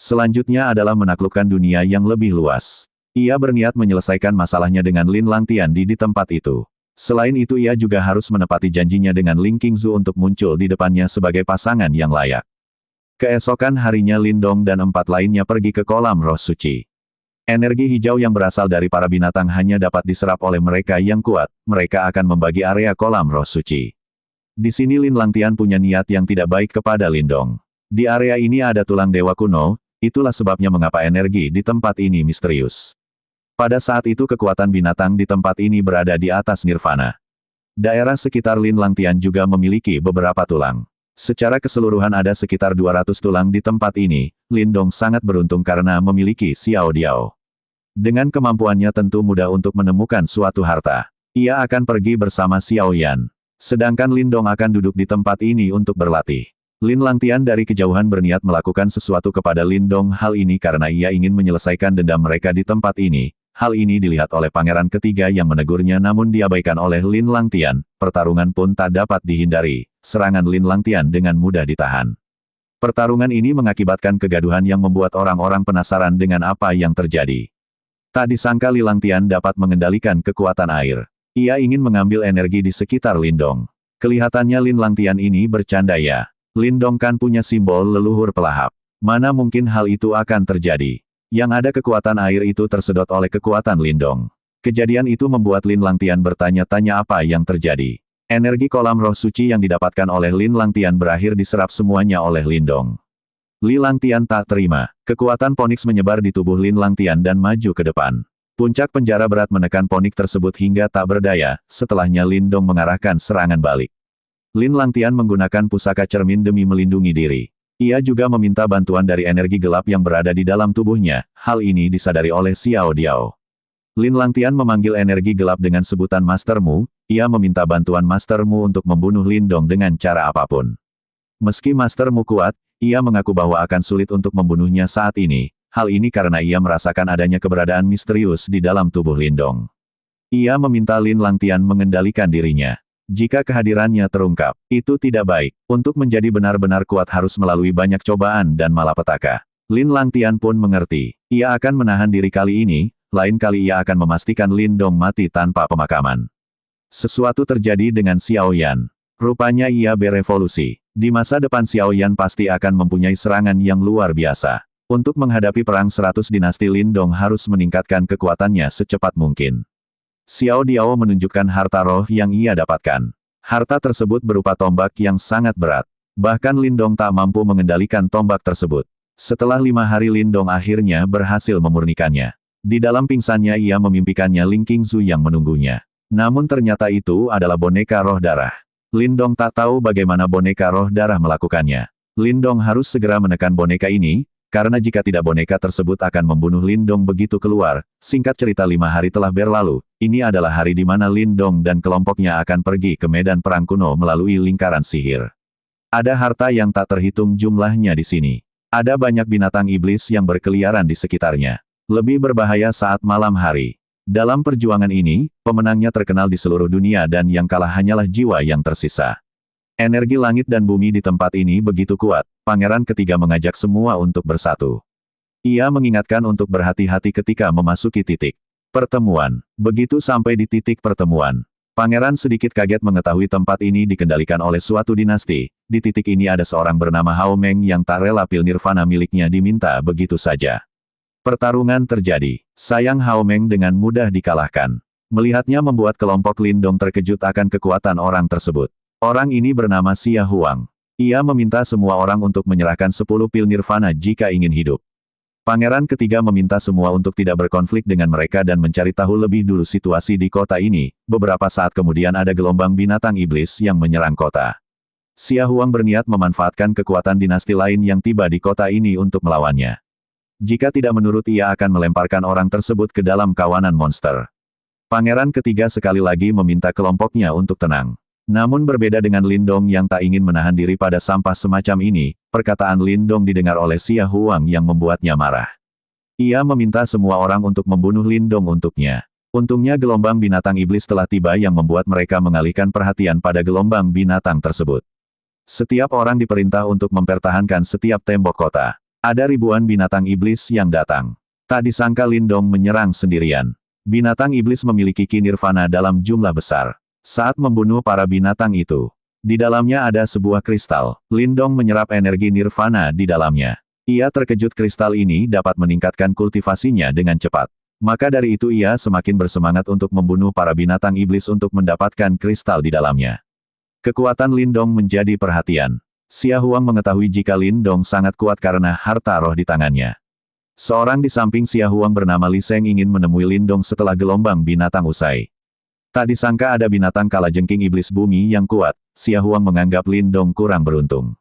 Selanjutnya adalah menaklukkan dunia yang lebih luas. Ia berniat menyelesaikan masalahnya dengan Lin Langtian di tempat itu. Selain itu ia juga harus menepati janjinya dengan Ling Qingzu untuk muncul di depannya sebagai pasangan yang layak. Keesokan harinya Lindong dan 4 lainnya pergi ke kolam roh suci. Energi hijau yang berasal dari para binatang hanya dapat diserap oleh mereka yang kuat, mereka akan membagi area kolam roh suci. Di sini Lin Langtian punya niat yang tidak baik kepada Lindong. Di area ini ada tulang dewa kuno, itulah sebabnya mengapa energi di tempat ini misterius. Pada saat itu kekuatan binatang di tempat ini berada di atas nirvana. Daerah sekitar Lin Langtian juga memiliki beberapa tulang. Secara keseluruhan ada sekitar 200 tulang di tempat ini, Lindong sangat beruntung karena memiliki Xiao Diao. Dengan kemampuannya tentu mudah untuk menemukan suatu harta. Ia akan pergi bersama Xiao Yan. Sedangkan Lindong akan duduk di tempat ini untuk berlatih. Lin Langtian dari kejauhan berniat melakukan sesuatu kepada Lindong, hal ini karena ia ingin menyelesaikan dendam mereka di tempat ini. Hal ini dilihat oleh pangeran ketiga yang menegurnya namun diabaikan oleh Lin Langtian, pertarungan pun tak dapat dihindari, serangan Lin Langtian dengan mudah ditahan. Pertarungan ini mengakibatkan kegaduhan yang membuat orang-orang penasaran dengan apa yang terjadi. Tak disangka Lin Langtian dapat mengendalikan kekuatan air. Ia ingin mengambil energi di sekitar Lindong. Kelihatannya Lin Langtian ini bercanda ya. Lindong kan punya simbol leluhur pelahap. Mana mungkin hal itu akan terjadi. Yang ada kekuatan air itu tersedot oleh kekuatan Lindong. Kejadian itu membuat Lin Langtian bertanya-tanya apa yang terjadi. Energi kolam roh suci yang didapatkan oleh Lin Langtian berakhir diserap semuanya oleh Lindong. Lin Langtian tak terima. Kekuatan Ponix menyebar di tubuh Lin Langtian dan maju ke depan. Puncak penjara berat menekan Ponix tersebut hingga tak berdaya, setelahnya Lindong mengarahkan serangan balik. Lin Langtian menggunakan pusaka cermin demi melindungi diri. Ia juga meminta bantuan dari energi gelap yang berada di dalam tubuhnya, hal ini disadari oleh Xiao Diao. Lin Langtian memanggil energi gelap dengan sebutan Master Mu, ia meminta bantuan Master Mu untuk membunuh Lindong dengan cara apapun. Meski Master Mu kuat, ia mengaku bahwa akan sulit untuk membunuhnya saat ini, hal ini karena ia merasakan adanya keberadaan misterius di dalam tubuh Lindong. Ia meminta Lin Langtian mengendalikan dirinya. Jika kehadirannya terungkap, itu tidak baik. Untuk menjadi benar-benar kuat harus melalui banyak cobaan dan malapetaka. Lin Langtian pun mengerti. Ia akan menahan diri kali ini, lain kali ia akan memastikan Lindong mati tanpa pemakaman. Sesuatu terjadi dengan Xiao Yan. Rupanya ia berevolusi. Di masa depan Xiao Yan pasti akan mempunyai serangan yang luar biasa. Untuk menghadapi perang 100 dinasti Lindong harus meningkatkan kekuatannya secepat mungkin. Xiao Diao menunjukkan harta roh yang ia dapatkan. Harta tersebut berupa tombak yang sangat berat. Bahkan Lindong tak mampu mengendalikan tombak tersebut. Setelah 5 hari Lindong akhirnya berhasil memurnikannya. Di dalam pingsannya ia memimpikannya Ling Qingzu yang menunggunya. Namun ternyata itu adalah boneka roh darah. Lindong tak tahu bagaimana boneka roh darah melakukannya. Lindong harus segera menekan boneka ini, karena jika tidak boneka tersebut akan membunuh Lindong begitu keluar. Singkat cerita 5 hari telah berlalu, ini adalah hari di mana Lindong dan kelompoknya akan pergi ke medan perang kuno melalui lingkaran sihir. Ada harta yang tak terhitung jumlahnya di sini. Ada banyak binatang iblis yang berkeliaran di sekitarnya. Lebih berbahaya saat malam hari. Dalam perjuangan ini, pemenangnya terkenal di seluruh dunia dan yang kalah hanyalah jiwa yang tersisa. Energi langit dan bumi di tempat ini begitu kuat, pangeran ketiga mengajak semua untuk bersatu. Ia mengingatkan untuk berhati-hati ketika memasuki titik pertemuan. Begitu sampai di titik pertemuan, pangeran sedikit kaget mengetahui tempat ini dikendalikan oleh suatu dinasti. Di titik ini ada seorang bernama Hao Meng yang tak rela pil nirvana miliknya diminta begitu saja. Pertarungan terjadi. Sayang Hao Meng dengan mudah dikalahkan. Melihatnya membuat kelompok Lindong terkejut akan kekuatan orang tersebut. Orang ini bernama Xia Huang. Ia meminta semua orang untuk menyerahkan 10 pil nirvana jika ingin hidup. Pangeran ketiga meminta semua untuk tidak berkonflik dengan mereka dan mencari tahu lebih dulu situasi di kota ini. Beberapa saat kemudian ada gelombang binatang iblis yang menyerang kota. Xia Huang berniat memanfaatkan kekuatan dinasti lain yang tiba di kota ini untuk melawannya. Jika tidak menurut ia akan melemparkan orang tersebut ke dalam kawanan monster. Pangeran ketiga sekali lagi meminta kelompoknya untuk tenang. Namun berbeda dengan Lindong yang tak ingin menahan diri pada sampah semacam ini, perkataan Lindong didengar oleh Xia Huang yang membuatnya marah. Ia meminta semua orang untuk membunuh Lindong untuknya. Untungnya gelombang binatang iblis telah tiba yang membuat mereka mengalihkan perhatian pada gelombang binatang tersebut. Setiap orang diperintah untuk mempertahankan setiap tembok kota. Ada ribuan binatang iblis yang datang. Tak disangka Lindong menyerang sendirian. Binatang iblis memiliki ki nirvana dalam jumlah besar. Saat membunuh para binatang itu, di dalamnya ada sebuah kristal. Lindong menyerap energi nirvana di dalamnya. Ia terkejut kristal ini dapat meningkatkan kultivasinya dengan cepat. Maka dari itu ia semakin bersemangat untuk membunuh para binatang iblis untuk mendapatkan kristal di dalamnya. Kekuatan Lindong menjadi perhatian. Xia Huang mengetahui jika Lindong sangat kuat karena harta roh di tangannya. Seorang di samping Xia Huang bernama Li Seng ingin menemui Lindong setelah gelombang binatang usai. Tak disangka ada binatang kalajengking iblis bumi yang kuat, Xia Huang menganggap Lindong kurang beruntung.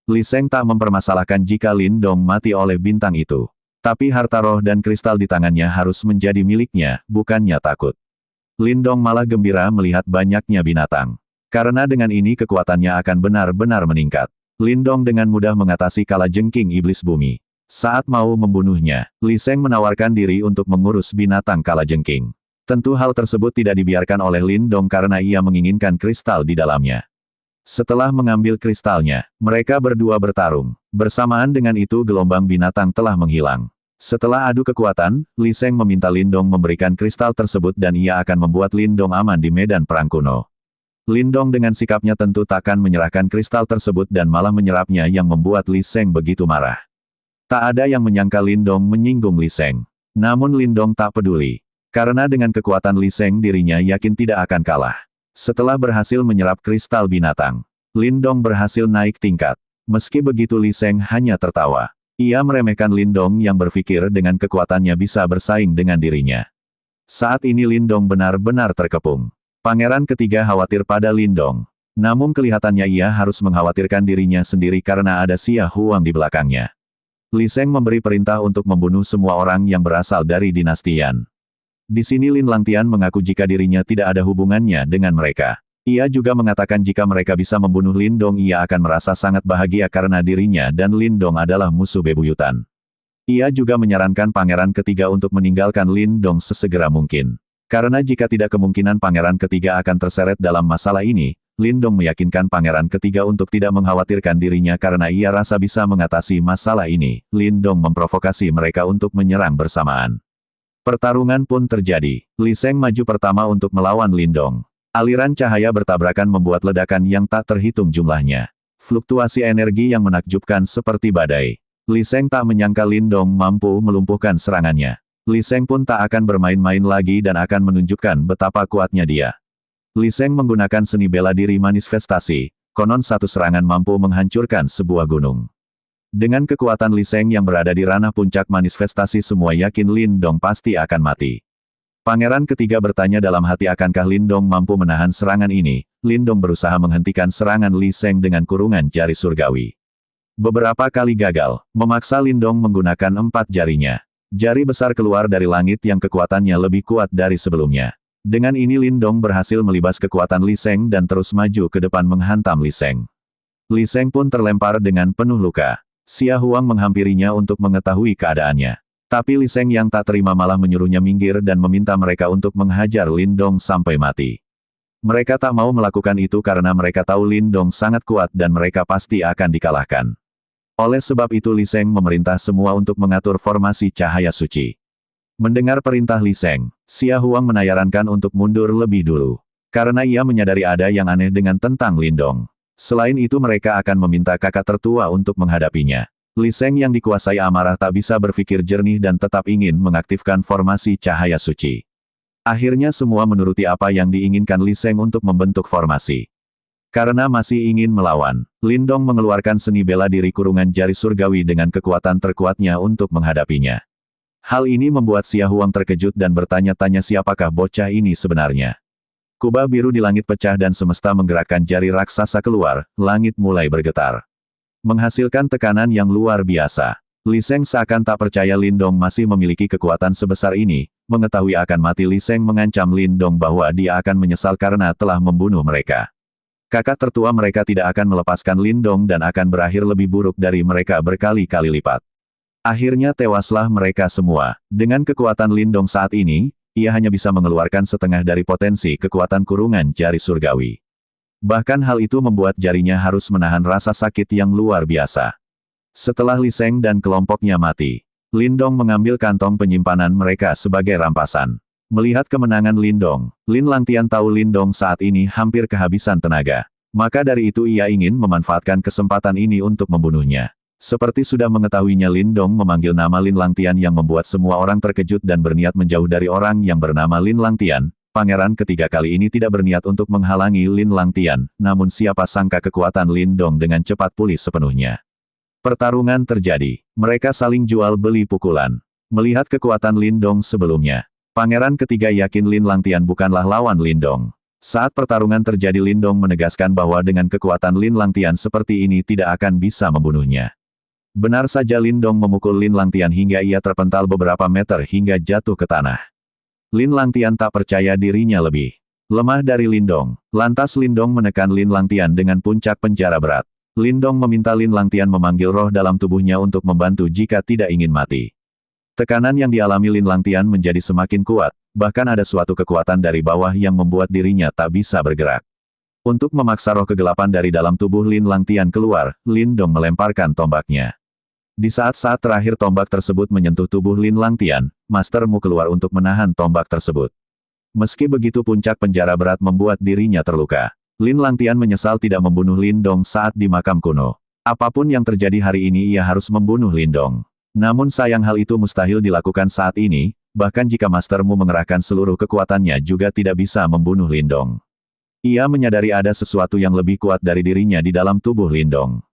Li Seng tak mempermasalahkan jika Lindong mati oleh bintang itu. Tapi harta roh dan kristal di tangannya harus menjadi miliknya, bukannya takut. Lindong malah gembira melihat banyaknya binatang. Karena dengan ini kekuatannya akan benar-benar meningkat. Lindong dengan mudah mengatasi kalajengking iblis bumi. Saat mau membunuhnya, Li Seng menawarkan diri untuk mengurus binatang kalajengking. Tentu hal tersebut tidak dibiarkan oleh Lindong karena ia menginginkan kristal di dalamnya. Setelah mengambil kristalnya, mereka berdua bertarung. Bersamaan dengan itu gelombang binatang telah menghilang. Setelah adu kekuatan, Li Seng meminta Lindong memberikan kristal tersebut dan ia akan membuat Lindong aman di medan perang kuno. Lindong dengan sikapnya tentu takkan menyerahkan kristal tersebut dan malah menyerapnya yang membuat Li Seng begitu marah. Tak ada yang menyangka Lindong menyinggung Li Seng. Namun Lindong tak peduli. Karena dengan kekuatan Li Seng dirinya yakin tidak akan kalah. Setelah berhasil menyerap kristal binatang, Lindong berhasil naik tingkat. Meski begitu Li Seng hanya tertawa. Ia meremehkan Lindong yang berpikir dengan kekuatannya bisa bersaing dengan dirinya. Saat ini Lindong benar-benar terkepung. Pangeran ketiga khawatir pada Lindong. Namun kelihatannya ia harus mengkhawatirkan dirinya sendiri karena ada Xia Huang di belakangnya. Li Seng memberi perintah untuk membunuh semua orang yang berasal dari dinasti Yan. Di sini Lin Langtian mengaku jika dirinya tidak ada hubungannya dengan mereka. Ia juga mengatakan jika mereka bisa membunuh Lindong ia akan merasa sangat bahagia karena dirinya dan Lindong adalah musuh bebuyutan. Ia juga menyarankan pangeran ketiga untuk meninggalkan Lindong sesegera mungkin. Karena jika tidak kemungkinan pangeran ketiga akan terseret dalam masalah ini, Lindong meyakinkan pangeran ketiga untuk tidak mengkhawatirkan dirinya karena ia rasa bisa mengatasi masalah ini. Lindong memprovokasi mereka untuk menyerang bersamaan. Pertarungan pun terjadi. Li Seng maju pertama untuk melawan Lindong. Aliran cahaya bertabrakan membuat ledakan yang tak terhitung jumlahnya. Fluktuasi energi yang menakjubkan seperti badai. Li Seng tak menyangka Lindong mampu melumpuhkan serangannya. Li Seng pun tak akan bermain-main lagi dan akan menunjukkan betapa kuatnya dia. Li Seng menggunakan seni bela diri manifestasi, konon satu serangan mampu menghancurkan sebuah gunung. Dengan kekuatan Li Seng yang berada di ranah puncak manifestasi semua yakin Lindong pasti akan mati. Pangeran ketiga bertanya dalam hati akankah Lindong mampu menahan serangan ini. Lindong berusaha menghentikan serangan Li Seng dengan kurungan jari surgawi. Beberapa kali gagal, memaksa Lindong menggunakan 4 jarinya. Jari besar keluar dari langit yang kekuatannya lebih kuat dari sebelumnya. Dengan ini Lindong berhasil melibas kekuatan Li Seng dan terus maju ke depan menghantam Li Seng. Li Seng pun terlempar dengan penuh luka. Xia Huang menghampirinya untuk mengetahui keadaannya. Tapi Li Seng yang tak terima malah menyuruhnya minggir dan meminta mereka untuk menghajar Lindong sampai mati. Mereka tak mau melakukan itu karena mereka tahu Lindong sangat kuat dan mereka pasti akan dikalahkan. Oleh sebab itu Li Seng memerintah semua untuk mengatur formasi cahaya suci. Mendengar perintah Li Seng, Xia Huang menayarankan untuk mundur lebih dulu. Karena ia menyadari ada yang aneh dengan tentang Lindong. Selain itu mereka akan meminta kakak tertua untuk menghadapinya. Li Seng yang dikuasai amarah tak bisa berpikir jernih dan tetap ingin mengaktifkan formasi cahaya suci. Akhirnya semua menuruti apa yang diinginkan Li Seng untuk membentuk formasi. Karena masih ingin melawan, Lindong mengeluarkan seni bela diri kurungan jari surgawi dengan kekuatan terkuatnya untuk menghadapinya. Hal ini membuat Xia Huang terkejut dan bertanya-tanya siapakah bocah ini sebenarnya. Kubah biru di langit pecah dan semesta menggerakkan jari raksasa keluar, langit mulai bergetar. Menghasilkan tekanan yang luar biasa. Li Seng seakan tak percaya Lindong masih memiliki kekuatan sebesar ini, mengetahui akan mati Li Seng mengancam Lindong bahwa dia akan menyesal karena telah membunuh mereka. Kakak tertua mereka tidak akan melepaskan Lindong dan akan berakhir lebih buruk dari mereka berkali-kali lipat. Akhirnya tewaslah mereka semua. Dengan kekuatan Lindong saat ini, ia hanya bisa mengeluarkan setengah dari potensi kekuatan kurungan jari surgawi. Bahkan hal itu membuat jarinya harus menahan rasa sakit yang luar biasa. Setelah Li Seng dan kelompoknya mati, Lindong mengambil kantong penyimpanan mereka sebagai rampasan. Melihat kemenangan Lindong, Lin Langtian tahu Lindong saat ini hampir kehabisan tenaga. Maka dari itu ia ingin memanfaatkan kesempatan ini untuk membunuhnya. Seperti sudah mengetahuinya, Lindong memanggil nama Lin Langtian yang membuat semua orang terkejut dan berniat menjauh dari orang yang bernama Lin Langtian. Pangeran ketiga kali ini tidak berniat untuk menghalangi Lin Langtian, namun siapa sangka kekuatan Lindong dengan cepat pulih sepenuhnya. Pertarungan terjadi. Mereka saling jual beli pukulan. Melihat kekuatan Lindong sebelumnya, Pangeran ketiga yakin Lin Langtian bukanlah lawan Lindong. Saat pertarungan terjadi, Lindong menegaskan bahwa dengan kekuatan Lin Langtian seperti ini tidak akan bisa membunuhnya. Benar saja, Lindong memukul Lin Langtian hingga ia terpental beberapa meter hingga jatuh ke tanah. Lin Langtian tak percaya dirinya lebih lemah dari Lindong. Lantas Lindong menekan Lin Langtian dengan puncak penjara berat. Lindong meminta Lin Langtian memanggil roh dalam tubuhnya untuk membantu jika tidak ingin mati. Tekanan yang dialami Lin Langtian menjadi semakin kuat, bahkan ada suatu kekuatan dari bawah yang membuat dirinya tak bisa bergerak. Untuk memaksa roh kegelapan dari dalam tubuh Lin Langtian keluar, Lindong melemparkan tombaknya. Di saat-saat terakhir tombak tersebut menyentuh tubuh Lin Langtian, Master Mu keluar untuk menahan tombak tersebut. Meski begitu, puncak penjara berat membuat dirinya terluka. Lin Langtian menyesal tidak membunuh Lindong saat di makam kuno. Apapun yang terjadi hari ini ia harus membunuh Lindong. Namun sayang hal itu mustahil dilakukan saat ini, bahkan jika Master Mu mengerahkan seluruh kekuatannya juga tidak bisa membunuh Lindong. Ia menyadari ada sesuatu yang lebih kuat dari dirinya di dalam tubuh Lindong.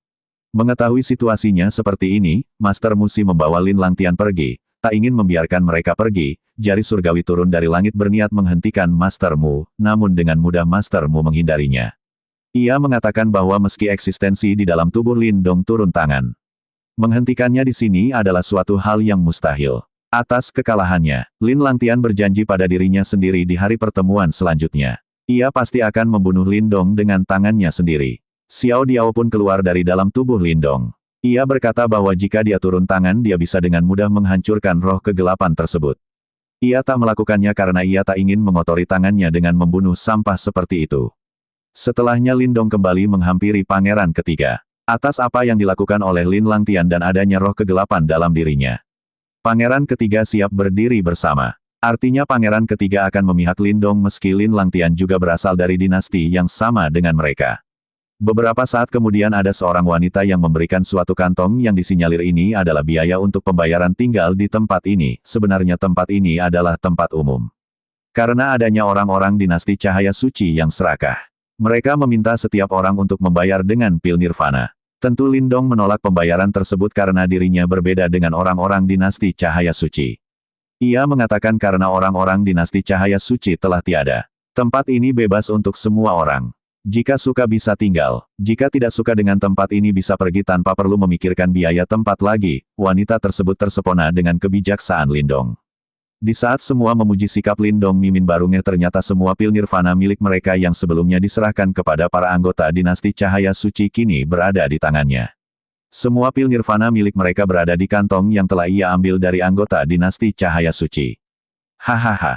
Mengetahui situasinya seperti ini, Master Mu si membawa Lin Langtian pergi. Tak ingin membiarkan mereka pergi, jari surgawi turun dari langit berniat menghentikan Master Mu, namun dengan mudah Master Mu menghindarinya. Ia mengatakan bahwa meski eksistensi di dalam tubuh Lindong turun tangan, menghentikannya di sini adalah suatu hal yang mustahil. Atas kekalahannya, Lin Langtian berjanji pada dirinya sendiri di hari pertemuan selanjutnya. Ia pasti akan membunuh Lindong dengan tangannya sendiri. Xiao Diao pun keluar dari dalam tubuh Lindong. Ia berkata bahwa jika dia turun tangan dia bisa dengan mudah menghancurkan roh kegelapan tersebut. Ia tak melakukannya karena ia tak ingin mengotori tangannya dengan membunuh sampah seperti itu. Setelahnya Lindong kembali menghampiri pangeran ketiga. Atas apa yang dilakukan oleh Lin Langtian dan adanya roh kegelapan dalam dirinya, pangeran ketiga siap berdiri bersama. Artinya pangeran ketiga akan memihak Lindong meski Lin Langtian juga berasal dari dinasti yang sama dengan mereka. Beberapa saat kemudian ada seorang wanita yang memberikan suatu kantong yang disinyalir ini adalah biaya untuk pembayaran tinggal di tempat ini. Sebenarnya tempat ini adalah tempat umum. Karena adanya orang-orang dinasti cahaya suci yang serakah, mereka meminta setiap orang untuk membayar dengan pil nirvana. Tentu Lindong menolak pembayaran tersebut karena dirinya berbeda dengan orang-orang dinasti cahaya suci. Ia mengatakan karena orang-orang dinasti cahaya suci telah tiada. Tempat ini bebas untuk semua orang. Jika suka bisa tinggal, jika tidak suka dengan tempat ini bisa pergi tanpa perlu memikirkan biaya tempat lagi. Wanita tersebut tersepona dengan kebijaksanaan Lindong. Di saat semua memuji sikap Lindong mimin barungnya, ternyata semua pil nirvana milik mereka yang sebelumnya diserahkan kepada para anggota dinasti cahaya suci kini berada di tangannya. Semua pil nirvana milik mereka berada di kantong yang telah ia ambil dari anggota dinasti cahaya suci. Hahaha.